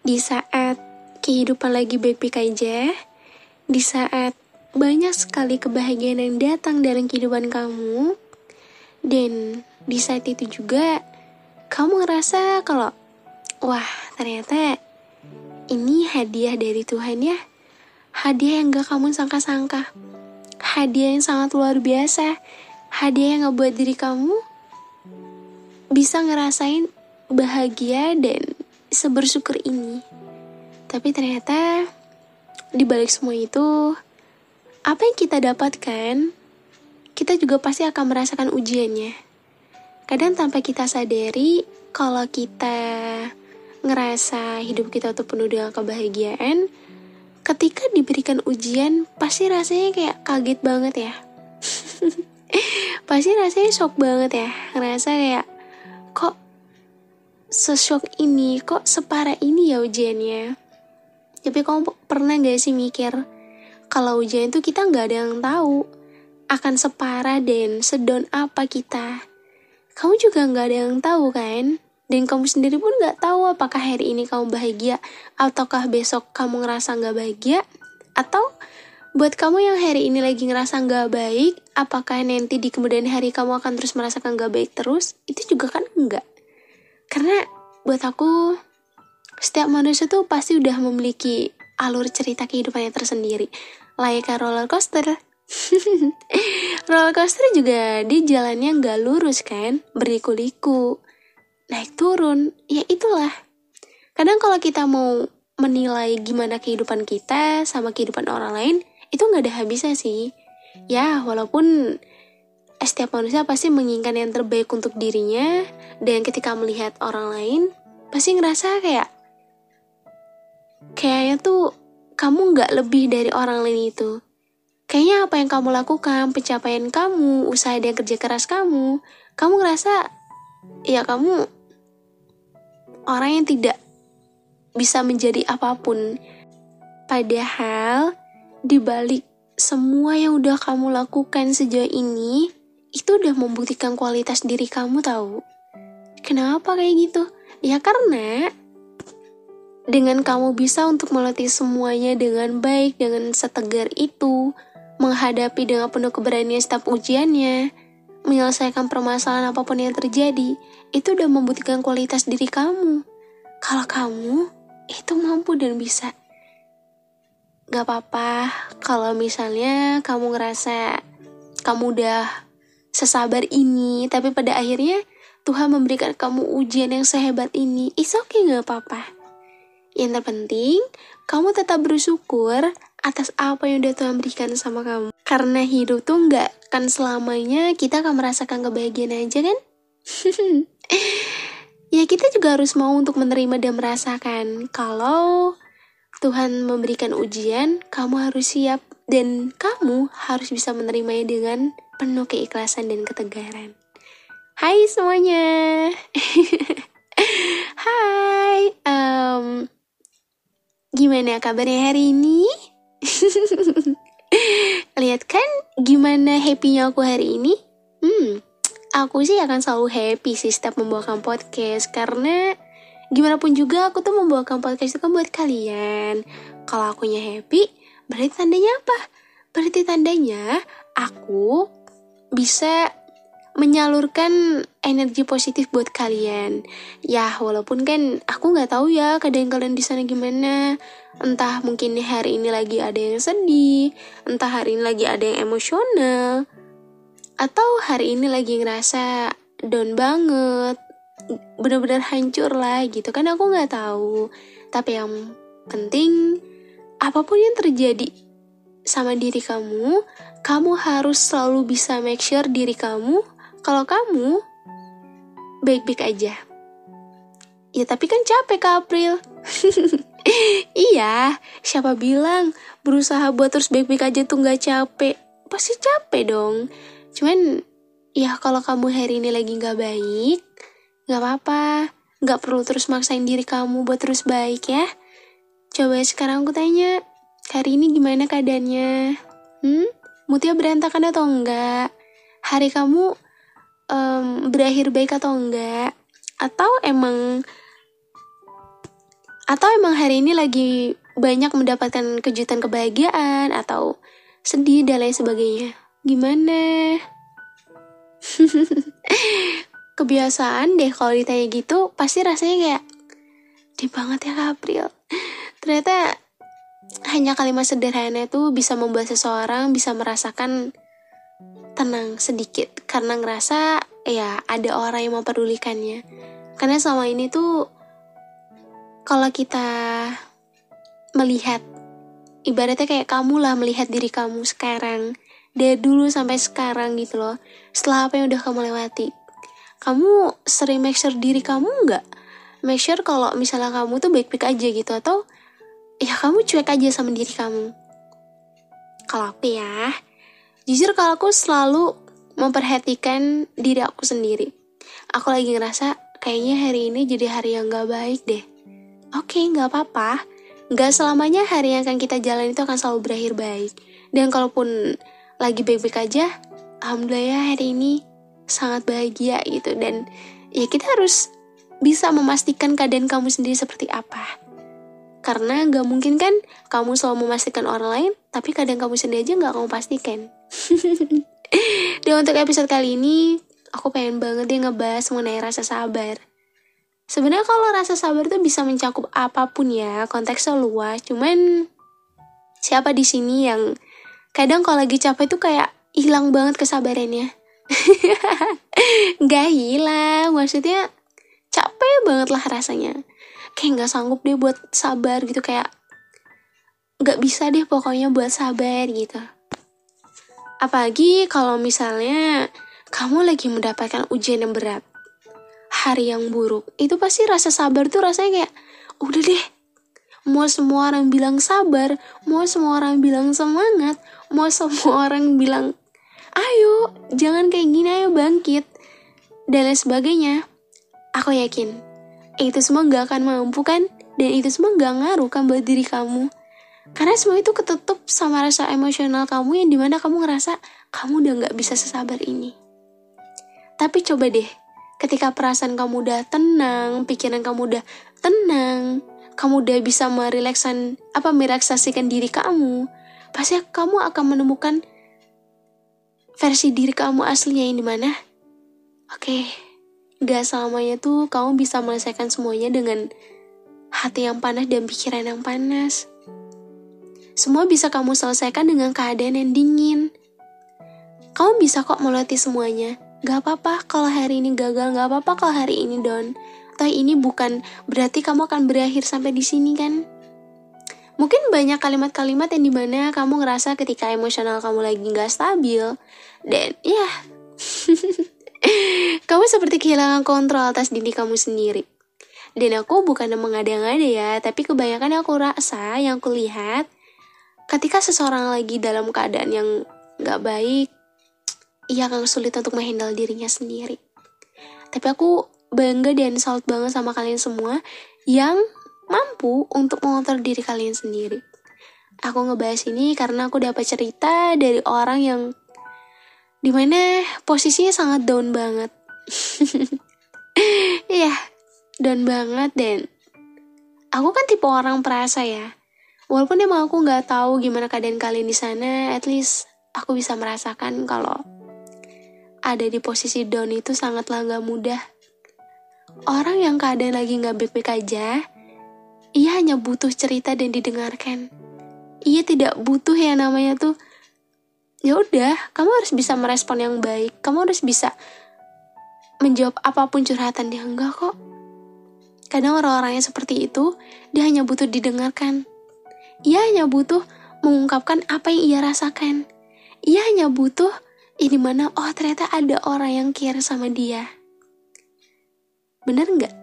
Di saat kehidupan lagi baik-baik aja, di saat banyak sekali kebahagiaan yang datang dalam kehidupan kamu, dan di saat itu juga kamu ngerasa kalau wah, ternyata ini hadiah dari Tuhan ya. Hadiah yang gak kamu sangka-sangka. Hadiah yang sangat luar biasa. Hadiah yang ngebuat diri kamu bisa ngerasain bahagia dan sebersyukur ini. Tapi ternyata di balik semua itu, apa yang kita dapatkan, kita juga pasti akan merasakan ujiannya. Kadang tanpa kita sadari, kalau kita ngerasa hidup kita tuh penuh dengan kebahagiaan, ketika diberikan ujian, pasti rasanya kayak kaget banget ya. Pasti rasanya shock banget ya. Ngerasa kayak, kok se-shock ini, kok separah ini ya ujiannya. Tapi kamu pernah gak sih mikir, kalau ujian itu kita gak ada yang tahu akan separah dan sedown apa kita. Kamu juga gak ada yang tahu kan? Dan kamu sendiri pun gak tahu apakah hari ini kamu bahagia, ataukah besok kamu ngerasa gak bahagia. Atau buat kamu yang hari ini lagi ngerasa gak baik, apakah nanti di kemudian hari kamu akan terus merasakan gak baik terus? Itu juga kan enggak. Karena buat aku, setiap manusia tuh pasti udah memiliki alur cerita kehidupannya tersendiri. Layaknya roller coaster. Roller coaster juga di jalannya gak lurus kan, berliku-liku, naik turun, ya itulah. Kadang kalau kita mau menilai gimana kehidupan kita sama kehidupan orang lain, itu gak ada habisnya sih. Ya, walaupun setiap manusia pasti menginginkan yang terbaik untuk dirinya, dan ketika melihat orang lain, pasti ngerasa kayaknya tuh kamu gak lebih dari orang lain itu. Kayaknya apa yang kamu lakukan, pencapaian kamu, usaha dan kerja keras kamu ngerasa ya kamu orang yang tidak bisa menjadi apapun. Padahal dibalik semua yang udah kamu lakukan sejauh ini, itu udah membuktikan kualitas diri kamu tahu. Kenapa kayak gitu? Ya karena dengan kamu bisa untuk melatih semuanya dengan baik, dengan setegar itu, menghadapi dengan penuh keberanian setiap ujiannya, menyelesaikan permasalahan apapun yang terjadi, itu udah membuktikan kualitas diri kamu. Kalau kamu itu mampu dan bisa. Gak apa-apa kalau misalnya kamu ngerasa kamu udah sesabar ini, tapi pada akhirnya Tuhan memberikan kamu ujian yang sehebat ini. It's okay, gak apa-apa. Yang terpenting, kamu tetap bersyukur atas apa yang udah Tuhan berikan sama kamu. Karena hidup tuh gak akan selamanya kita akan merasakan kebahagiaan aja kan? Ya kita juga harus mau untuk menerima dan merasakan. Kalau Tuhan memberikan ujian, kamu harus siap. Dan kamu harus bisa menerimanya dengan penuh keikhlasan dan ketegaran. Hai semuanya. Hai, gimana kabarnya hari ini? Lihat kan gimana happy-nya aku hari ini? Aku sih akan selalu happy sih setiap membawakan podcast. Karena gimana pun juga aku tuh membawakan podcast itu kan buat kalian. Kalau akunya happy, berarti tandanya apa? Berarti tandanya aku bisa menyalurkan energi positif buat kalian. Ya walaupun kan aku gak tahu ya keadaan kalian di sana gimana. Entah mungkin hari ini lagi ada yang sedih, entah hari ini lagi ada yang emosional, atau hari ini lagi ngerasa down banget, benar-benar hancur lah gitu kan, aku gak tahu. Tapi yang penting apapun yang terjadi sama diri kamu, kamu harus selalu bisa make sure diri kamu kalau kamu baik-baik aja. Ya tapi kan capek Kak April. Iya, siapa bilang berusaha buat terus baik-baik aja tuh gak capek? Pasti capek dong. Cuman ya kalau kamu hari ini lagi gak baik, gak apa-apa. Gak perlu terus maksain diri kamu buat terus baik ya. Coba sekarang aku tanya, hari ini gimana keadaannya? Moodnya berantakan atau enggak? Hari kamu berakhir baik atau enggak? Atau emang Atau emang hari ini lagi banyak mendapatkan kejutan kebahagiaan atau sedih dan lain sebagainya. Gimana? Kebiasaan deh kalau ditanya gitu, pasti rasanya kayak di banget ya Kak April. Ternyata hanya kalimat sederhana itu bisa membuat seseorang bisa merasakan tenang sedikit karena ngerasa ya ada orang yang mempedulikannya. Karena selama ini tuh kalau kita melihat, ibaratnya kayak kamu lah melihat diri kamu sekarang dari dulu sampai sekarang gitu loh, setelah apa yang udah kamu lewati, kamu sering make sure diri kamu nggak? Make sure kalau misalnya kamu tuh baik-baik aja gitu, atau ya kamu cuek aja sama diri kamu. Kalau aku ya, jujur kalau aku selalu memperhatikan diri aku sendiri. Aku lagi ngerasa kayaknya hari ini jadi hari yang gak baik deh. Oke, gak apa-apa. Gak selamanya hari yang akan kita jalan itu akan selalu berakhir baik. Dan kalaupun lagi baik-baik aja, alhamdulillah ya hari ini sangat bahagia gitu. Dan ya kita harus bisa memastikan keadaan kamu sendiri seperti apa. Karena gak mungkin kan kamu selalu memastikan orang lain, tapi keadaan kamu sendiri aja gak kamu pastikan. Dan untuk episode kali ini, aku pengen banget deh ngebahas mengenai rasa sabar. Sebenarnya kalau rasa sabar tuh bisa mencakup apapun ya, konteksnya luas. Cuman siapa di sini yang kadang kalau lagi capek tuh kayak hilang banget kesabarannya? Gak hilang, maksudnya capek banget lah rasanya. Kayak gak sanggup deh buat sabar gitu, kayak gak bisa deh pokoknya buat sabar gitu. Apalagi kalau misalnya kamu lagi mendapatkan ujian yang berat, hari yang buruk, itu pasti rasa sabar tuh rasanya kayak udah deh, mau semua orang bilang sabar, mau semua orang bilang semangat, mau semua orang bilang ayo jangan kayak gini, ayo bangkit dan lain sebagainya, aku yakin itu semua gak akan mampu kan, dan itu semua gak ngaruh kan buat diri kamu. Karena semua itu ketutup sama rasa emosional kamu yang dimana kamu ngerasa kamu udah gak bisa sesabar ini. Tapi coba deh, ketika perasaan kamu udah tenang, pikiran kamu udah tenang, kamu udah bisa merelaksasikan diri kamu, pasti kamu akan menemukan versi diri kamu aslinya yang dimana, oke, gak selamanya tuh kamu bisa menyelesaikan semuanya dengan hati yang panas dan pikiran yang panas. Semua bisa kamu selesaikan dengan keadaan yang dingin. Kamu bisa kok melewati semuanya. Gak apa-apa kalau hari ini gagal, gak apa-apa kalau hari ini down. Toh ini bukan berarti kamu akan berakhir sampai di sini kan. Mungkin banyak kalimat-kalimat yang dimana kamu ngerasa ketika emosional kamu lagi gak stabil. Dan ya, kamu seperti kehilangan kontrol atas diri kamu sendiri. Dan aku bukan mengada-ngada ya, tapi kebanyakan yang aku rasa, yang aku lihat, ketika seseorang lagi dalam keadaan yang gak baik, ia akan sulit untuk menghandle dirinya sendiri. Tapi aku bangga dan salut banget sama kalian semua yang mampu untuk mengontrol diri kalian sendiri. Aku ngebahas ini karena aku dapat cerita dari orang yang dimana posisinya sangat down banget. Iya, down banget. Dan aku kan tipe orang perasa ya. Walaupun emang aku nggak tahu gimana keadaan kalian di sana, at least aku bisa merasakan kalau ada di posisi down itu sangatlah nggak mudah. Orang yang keadaan lagi nggak baik-baik aja, ia hanya butuh cerita dan didengarkan. Ia tidak butuh yang namanya tuh, ya udah, kamu harus bisa merespon yang baik, kamu harus bisa menjawab apapun curhatan dia. Enggak kok. Kadang orang-orang yang seperti itu, dia hanya butuh didengarkan. Ia hanya butuh mengungkapkan apa yang ia rasakan. Ia hanya butuh ini mana, oh ternyata ada orang yang care sama dia. Bener nggak?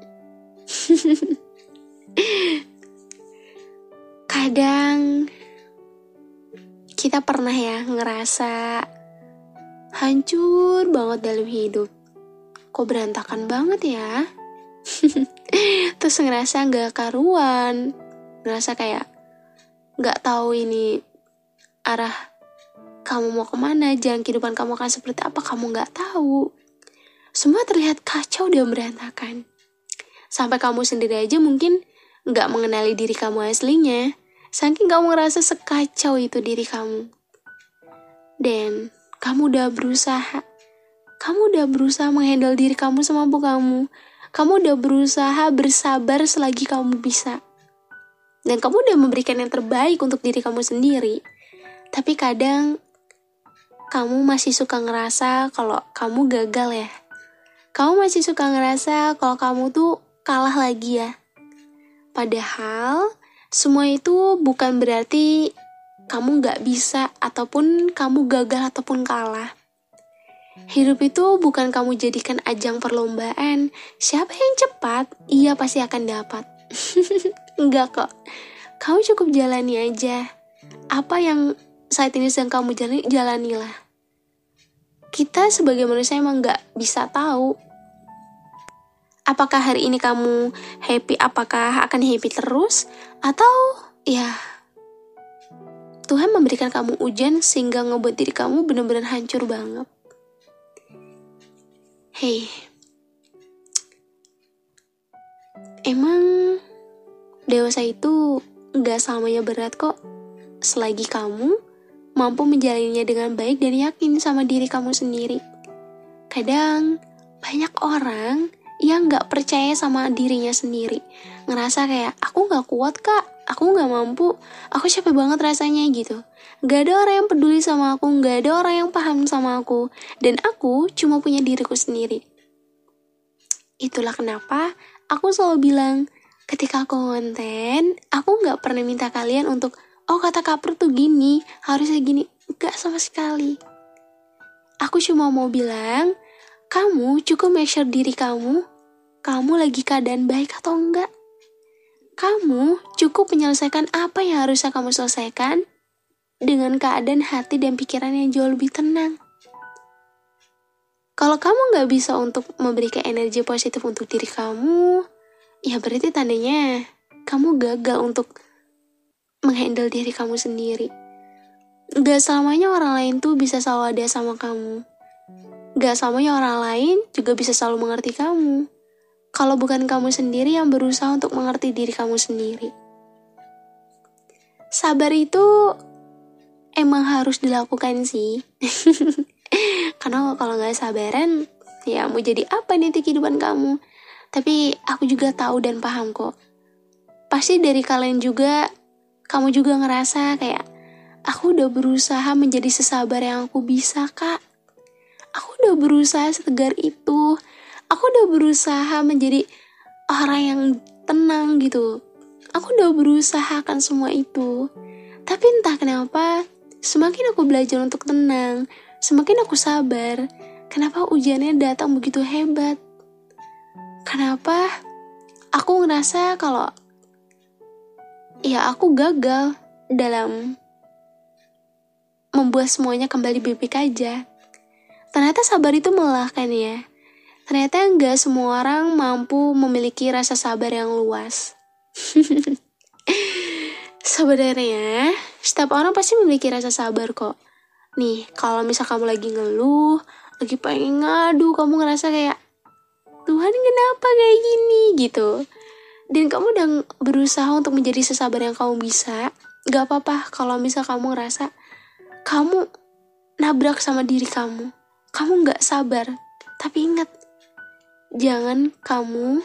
Kadang kita pernah ya ngerasa hancur banget dalam hidup. Kok berantakan banget ya? Terus ngerasa gak karuan, ngerasa kayak gak tahu ini arah kamu mau kemana, jalan kehidupan kamu akan seperti apa, kamu gak tahu. Semua terlihat kacau dan berantakan. Sampai kamu sendiri aja mungkin gak mengenali diri kamu aslinya, saking kamu ngerasa sekacau itu diri kamu. Dan kamu udah berusaha menghandle diri kamu semampu kamu. Kamu udah berusaha bersabar selagi kamu bisa. Dan kamu udah memberikan yang terbaik untuk diri kamu sendiri. Tapi kadang kamu masih suka ngerasa kalau kamu gagal ya. Kamu masih suka ngerasa kalau kamu tuh kalah lagi ya. Padahal semua itu bukan berarti kamu gak bisa ataupun kamu gagal ataupun kalah. Hidup itu bukan kamu jadikan ajang perlombaan. Siapa yang cepat, ia pasti akan dapat. Enggak kok. Kamu cukup jalani aja. Apa yang saat ini sedang kamu jalanilah. Kita sebagai manusia emang gak bisa tahu apakah hari ini kamu happy, apakah akan happy terus, atau ya Tuhan memberikan kamu ujian sehingga ngebuat diri kamu benar-benar hancur banget. Hey, emang dewasa itu gak selamanya berat kok, selagi kamu mampu menjalaninya dengan baik dan yakin sama diri kamu sendiri. Kadang banyak orang yang gak percaya sama dirinya sendiri, ngerasa kayak aku gak kuat kak, aku gak mampu, aku capek banget rasanya gitu. Gak ada orang yang peduli sama aku, gak ada orang yang paham sama aku, dan aku cuma punya diriku sendiri. Itulah kenapa aku selalu bilang, ketika aku konten, aku gak pernah minta kalian untuk oh kata Kapur tuh gini, harusnya gini. Gak sama sekali. Aku cuma mau bilang, kamu cukup make sure diri kamu lagi keadaan baik atau enggak. Kamu cukup menyelesaikan apa yang harusnya kamu selesaikan dengan keadaan hati dan pikiran yang jauh lebih tenang. Kalau kamu gak bisa untuk memberikan energi positif untuk diri kamu, ya berarti tandanya kamu gagal untuk menghandle diri kamu sendiri. Gak selamanya orang lain tuh bisa selalu ada sama kamu. Gak selamanya orang lain juga bisa selalu mengerti kamu. Kalau bukan kamu sendiri yang berusaha untuk mengerti diri kamu sendiri. Sabar itu emang harus dilakukan sih. Karena kalau gak sabaran, ya mau jadi apa nanti kehidupan kamu. Tapi aku juga tahu dan paham kok. Pasti dari kalian juga, kamu juga ngerasa kayak, aku udah berusaha menjadi sesabar yang aku bisa kak. Aku udah berusaha setegar itu. Aku udah berusaha menjadi orang yang tenang gitu. Aku udah berusaha akan semua itu. Tapi entah kenapa, semakin aku belajar untuk tenang, semakin aku sabar, kenapa ujiannya datang begitu hebat? Kenapa aku ngerasa kalau ya aku gagal dalam membuat semuanya kembali baik-baik aja. Ternyata sabar itu melelahkan ya. Ternyata gak semua orang mampu memiliki rasa sabar yang luas. Sebenarnya, setiap orang pasti memiliki rasa sabar kok. Nih, kalau misal kamu lagi ngeluh, lagi pengen ngadu, kamu ngerasa kayak, Tuhan kenapa kayak gini gitu. Dan kamu udah berusaha untuk menjadi sesabar yang kamu bisa, gak apa-apa kalau misal kamu ngerasa, kamu nabrak sama diri kamu gak sabar. Tapi ingat, jangan kamu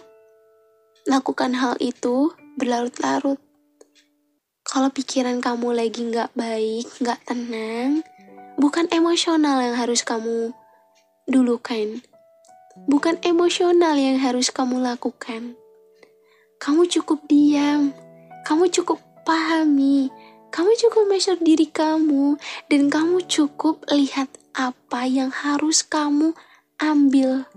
lakukan hal itu berlarut-larut. Kalau pikiran kamu lagi gak baik, gak tenang, bukan emosional yang harus kamu dulukan. Bukan emosional yang harus kamu lakukan. Kamu cukup diam, kamu cukup pahami, kamu cukup measure diri kamu, dan kamu cukup lihat apa yang harus kamu ambil,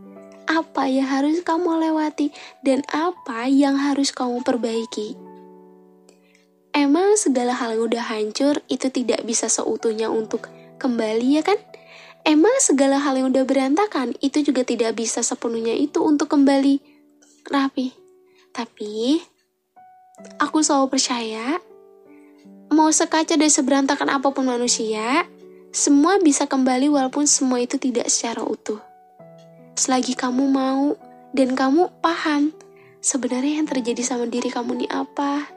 apa yang harus kamu lewati, dan apa yang harus kamu perbaiki. Emang segala hal yang udah hancur itu tidak bisa seutuhnya untuk kembali ya kan? Emang segala hal yang udah berantakan itu juga tidak bisa sepenuhnya itu untuk kembali rapi. Tapi aku selalu percaya, mau sekacau dan seberantakan apapun manusia, semua bisa kembali walaupun semua itu tidak secara utuh. Selagi kamu mau dan kamu paham sebenarnya yang terjadi sama diri kamu nih apa?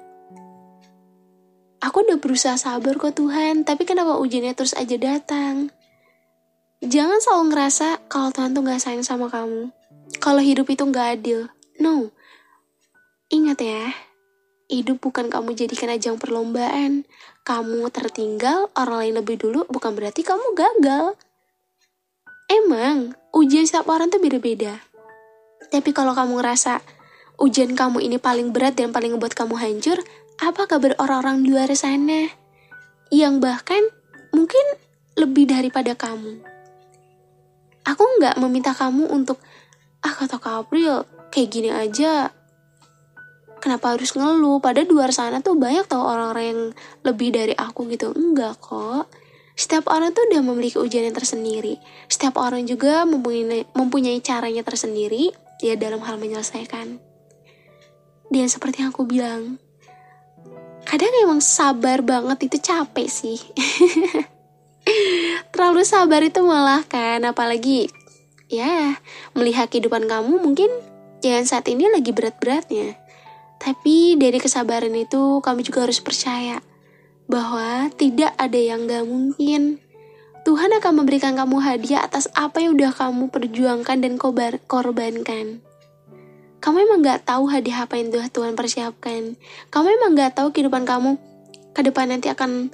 Aku udah berusaha sabar kok Tuhan, tapi kenapa ujiannya terus aja datang? Jangan selalu ngerasa kalau Tuhan tuh gak sayang sama kamu. Kalau hidup itu gak adil. No. Ingat ya, hidup bukan kamu jadikan ajang perlombaan. Kamu tertinggal, orang lain lebih dulu, bukan berarti kamu gagal. Emang, ujian setiap orang tuh beda-beda. Tapi kalau kamu ngerasa ujian kamu ini paling berat dan paling ngebuat kamu hancur, apa kabar orang-orang di luar sana? Yang bahkan mungkin lebih daripada kamu. Aku nggak meminta kamu untuk, kata Kak April, kayak gini aja. Kenapa harus ngeluh? Padahal di luar sana tuh banyak tau orang-orang yang lebih dari aku gitu. Enggak kok. Setiap orang tuh udah memiliki ujiannya tersendiri. Setiap orang juga mempunyai caranya tersendiri ya dalam hal menyelesaikan. Dan seperti yang aku bilang, kadang emang sabar banget itu capek sih. Terlalu sabar itu melelahkan, apalagi ya melihat kehidupan kamu mungkin jangan saat ini lagi berat-beratnya. Tapi dari kesabaran itu kamu juga harus percaya bahwa tidak ada yang gak mungkin. Tuhan akan memberikan kamu hadiah atas apa yang udah kamu perjuangkan dan korbankan. Kamu emang gak tahu hadiah apa yang Tuhan persiapkan. Kamu emang gak tahu kehidupan kamu ke depan nanti akan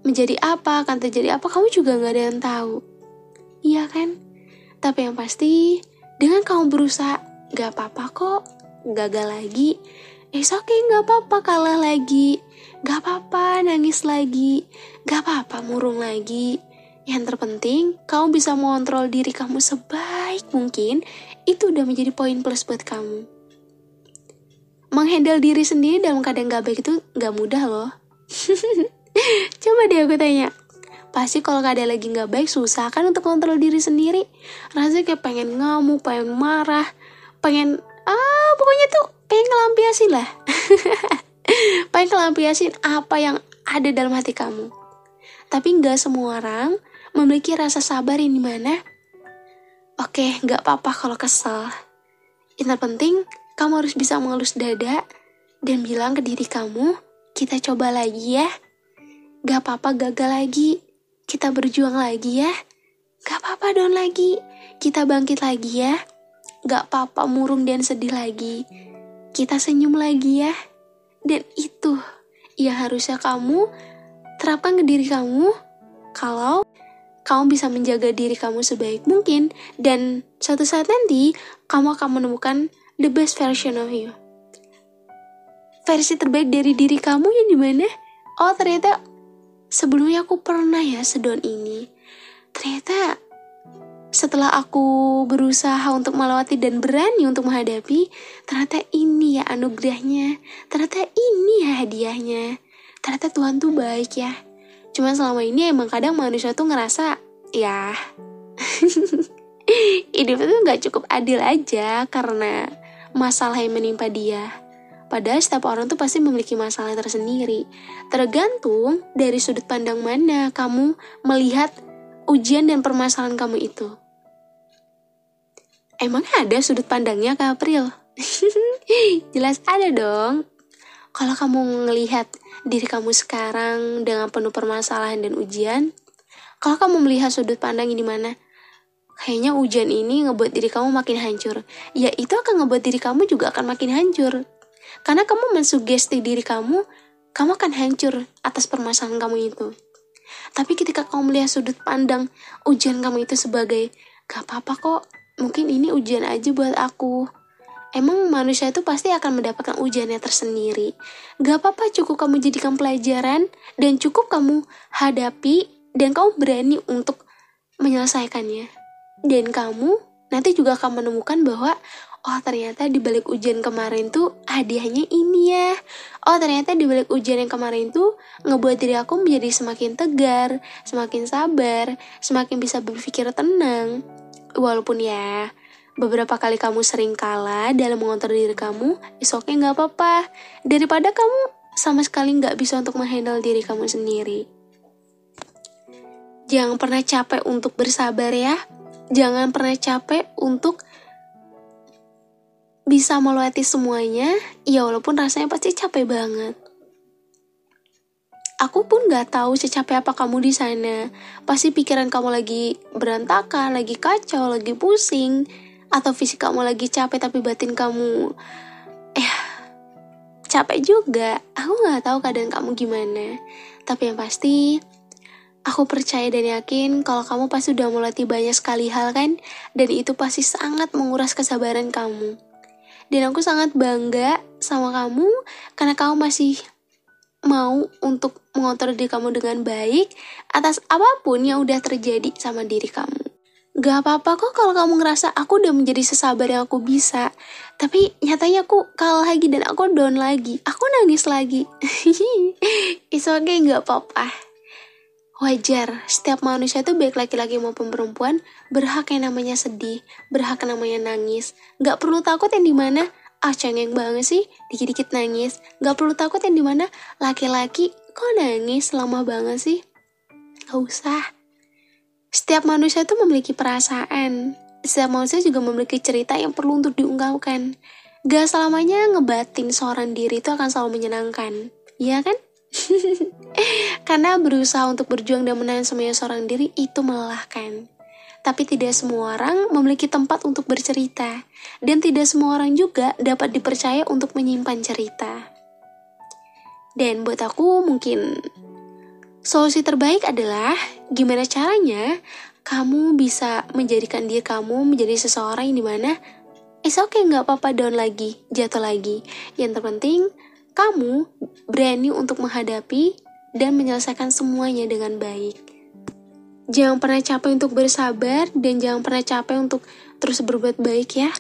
menjadi apa, akan terjadi apa. Kamu juga gak ada yang tahu. Iya kan? Tapi yang pasti, dengan kamu berusaha, gak apa-apa kok. Gagal lagi. Okay, gak apa-apa kalah lagi. Gak apa-apa nangis lagi. Gak apa-apa murung lagi. Yang terpenting, kamu bisa mengontrol diri kamu sebaik mungkin. Itu udah menjadi poin plus buat kamu. Menghandle diri sendiri dalam keadaan gak baik itu gak mudah loh. Coba deh aku tanya. Pasti kalau keadaan lagi gak baik, susah kan untuk kontrol diri sendiri. Rasanya kayak pengen ngamuk, pengen marah, pengen pokoknya tuh pengen ngelampiasin lah. Pengen ngelampiasin apa yang ada dalam hati kamu. Tapi gak semua orang memiliki rasa sabar yang dimana oke, gak apa-apa kalau kesel. Yang terpenting kamu harus bisa mengelus dada dan bilang ke diri kamu, kita coba lagi ya. Gak apa-apa gagal lagi, kita berjuang lagi ya. Gak apa-apa down lagi, kita bangkit lagi ya. Gak apa-apa murung dan sedih lagi, kita senyum lagi ya. Dan itu yang harusnya kamu terapkan ke diri kamu kalau kamu bisa menjaga diri kamu sebaik mungkin. Dan suatu saat nanti kamu akan menemukan the best version of you. Versi terbaik dari diri kamu yang dimana, ternyata sebelumnya aku pernah ya sedon ini. Ternyata setelah aku berusaha untuk melewati dan berani untuk menghadapi, ternyata ini ya anugerahnya, ternyata ini ya hadiahnya. Ternyata Tuhan tuh baik ya. Cuman selama ini emang kadang manusia tuh ngerasa, ya hidup itu gak cukup adil aja karena masalah yang menimpa dia. Padahal setiap orang tuh pasti memiliki masalah tersendiri. Tergantung dari sudut pandang mana kamu melihat ujian dan permasalahan kamu itu. Emang ada sudut pandangnya Kak April? Jelas ada dong. Kalau kamu ngelihat diri kamu sekarang dengan penuh permasalahan dan ujian, kalau kamu melihat sudut pandang ini mana, kayaknya ujian ini ngebuat diri kamu makin hancur. Ya itu akan ngebuat diri kamu juga akan makin hancur. Karena kamu mensugesti diri kamu akan hancur atas permasalahan kamu itu. Tapi ketika kamu melihat sudut pandang ujian kamu itu sebagai, gak apa-apa kok, mungkin ini ujian aja buat aku. Emang manusia itu pasti akan mendapatkan ujiannya tersendiri. Gak apa-apa, cukup kamu jadikan pelajaran dan cukup kamu hadapi dan kamu berani untuk menyelesaikannya. Dan kamu nanti juga akan menemukan bahwa ternyata di balik ujian kemarin tuh hadiahnya ini ya. Ternyata di balik ujian yang kemarin tuh ngebuat diri aku menjadi semakin tegar, semakin sabar, semakin bisa berpikir tenang. Walaupun ya beberapa kali kamu sering kalah dalam mengontrol diri kamu, okay, gak apa-apa. Daripada kamu sama sekali gak bisa untuk menghandle diri kamu sendiri. Jangan pernah capek untuk bersabar ya. Jangan pernah capek untuk bisa melewati semuanya, ya walaupun rasanya pasti capek banget. Aku pun gak tahu secapek apa kamu di sana. Pasti pikiran kamu lagi berantakan, lagi kacau, lagi pusing, atau fisik kamu lagi capek tapi batin kamu capek juga. Aku gak tahu keadaan kamu gimana. Tapi yang pasti, aku percaya dan yakin kalau kamu pasti udah melewati banyak sekali hal kan, dan itu pasti sangat menguras kesabaran kamu. Dan aku sangat bangga sama kamu karena kamu masih mau untuk mengontrol diri kamu dengan baik atas apapun yang udah terjadi sama diri kamu. Gak apa-apa kok kalau kamu ngerasa aku udah menjadi sesabar yang aku bisa. Tapi nyatanya aku kalah lagi dan aku down lagi. Aku nangis lagi. It's okay, gak apa-apa. Wajar, setiap manusia tuh baik laki-laki maupun perempuan berhak yang namanya sedih, berhak yang namanya nangis. Gak perlu takut yang dimana, cengeng banget sih, dikit-dikit nangis. Gak perlu takut yang dimana, laki-laki kok nangis lama banget sih. Gak usah. Setiap manusia itu memiliki perasaan. Setiap manusia juga memiliki cerita yang perlu untuk diungkapkan. Gak selamanya ngebatin seorang diri itu akan selalu menyenangkan. Iya kan? Karena berusaha untuk berjuang dan menahan semuanya seorang diri itu melelahkan. Tapi tidak semua orang memiliki tempat untuk bercerita. Dan tidak semua orang juga dapat dipercaya untuk menyimpan cerita. Dan buat aku mungkin solusi terbaik adalah gimana caranya kamu bisa menjadikan diri kamu menjadi seseorang yang dimana it's okay, gak apa-apa down lagi, jatuh lagi. Yang terpenting kamu berani untuk menghadapi dan menyelesaikan semuanya dengan baik. Jangan pernah capek untuk bersabar dan jangan pernah capek untuk terus berbuat baik ya.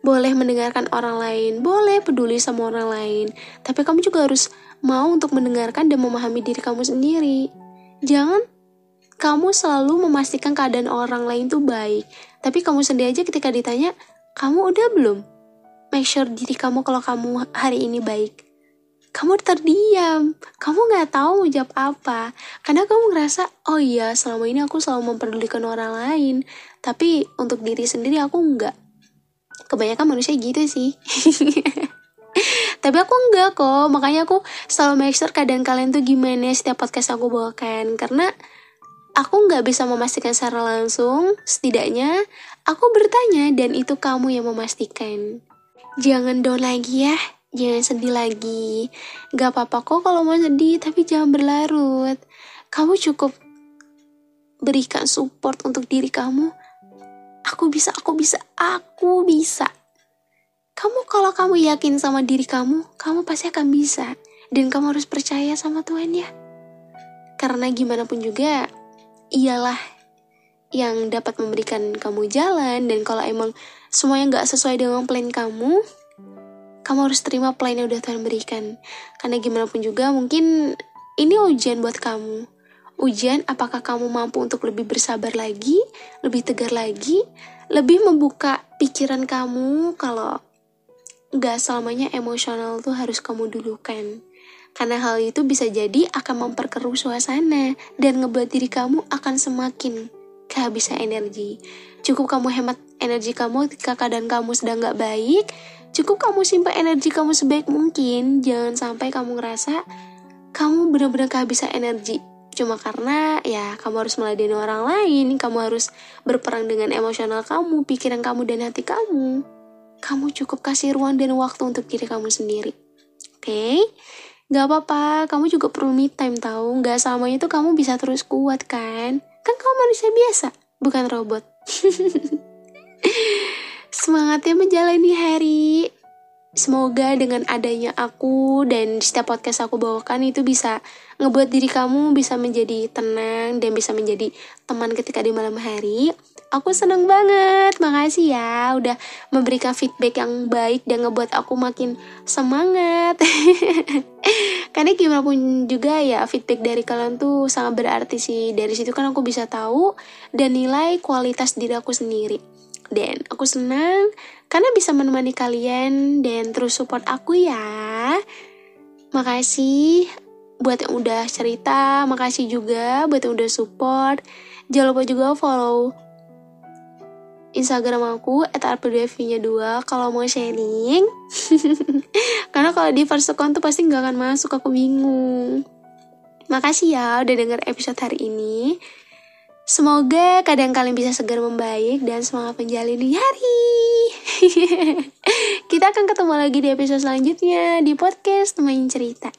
Boleh mendengarkan orang lain, boleh peduli sama orang lain, tapi kamu juga harus mau untuk mendengarkan dan memahami diri kamu sendiri. Jangan kamu selalu memastikan keadaan orang lain tuh baik, tapi kamu sendiri aja ketika ditanya, kamu udah belum? Make sure diri kamu kalau kamu hari ini baik. Kamu terdiam, kamu gak tahu mau jawab apa, karena kamu ngerasa, oh iya selama ini aku selalu memperdulikan orang lain, tapi untuk diri sendiri aku enggak. Kebanyakan manusia gitu sih. Tapi aku enggak kok, makanya aku selalu make sure keadaan kalian tuh gimana setiap podcast aku bawakan. Karena aku enggak bisa memastikan secara langsung, setidaknya aku bertanya dan itu kamu yang memastikan. Jangan down lagi ya, jangan sedih lagi. Gak apa-apa kok kalau mau sedih, tapi jangan berlarut. Kamu cukup berikan support untuk diri kamu. Aku bisa. Kalau kamu yakin sama diri kamu pasti akan bisa. Dan kamu harus percaya sama Tuhan ya. Karena gimana pun juga, ialah yang dapat memberikan kamu jalan. Dan kalau emang semuanya gak sesuai dengan plan kamu harus terima plan yang udah Tuhan berikan. Karena gimana pun juga mungkin ini ujian buat kamu. Ujian apakah kamu mampu untuk lebih bersabar lagi, lebih tegar lagi, lebih membuka pikiran kamu kalau gak selamanya emosional tuh harus kamu dulukan. Karena hal itu bisa jadi akan memperkeruh suasana dan ngebuat diri kamu akan semakin kehabisan energi. Cukup kamu hemat energi kamu ketika keadaan kamu sedang gak baik. Cukup kamu simpan energi kamu sebaik mungkin. Jangan sampai kamu ngerasa kamu benar-benar kehabisan energi cuma karena ya kamu harus meladeni orang lain. Kamu harus berperang dengan emosional kamu, pikiran kamu dan hati kamu. Kamu cukup kasih ruang dan waktu untuk diri kamu sendiri. Oke? Gak apa-apa, kamu juga perlu me time tahu. Gak selamanya itu kamu bisa terus kuat kan? Kan kamu manusia biasa, bukan robot. Semangatnya menjalani hari. Semoga dengan adanya aku dan setiap podcast aku bawakan itu bisa ngebuat diri kamu bisa menjadi tenang dan bisa menjadi teman ketika di malam hari. Aku seneng banget, makasih ya udah memberikan feedback yang baik dan ngebuat aku makin semangat. Karena gimana pun juga ya feedback dari kalian tuh sangat berarti sih. Dari situ kan aku bisa tahu dan nilai kualitas diri aku sendiri. Dan aku senang karena bisa menemani kalian dan terus support aku ya. Makasih buat yang udah cerita, makasih juga buat yang udah support. Jangan lupa juga follow Instagram aku @arpdevnya2 kalau mau sharing. Karena kalau di first account tuh pasti nggak akan masuk, aku bingung. Makasih ya udah denger episode hari ini. Semoga keadaan kalian bisa segera membaik dan semangat menjalani hari. Kita akan ketemu lagi di episode selanjutnya di podcast Teman Cerita.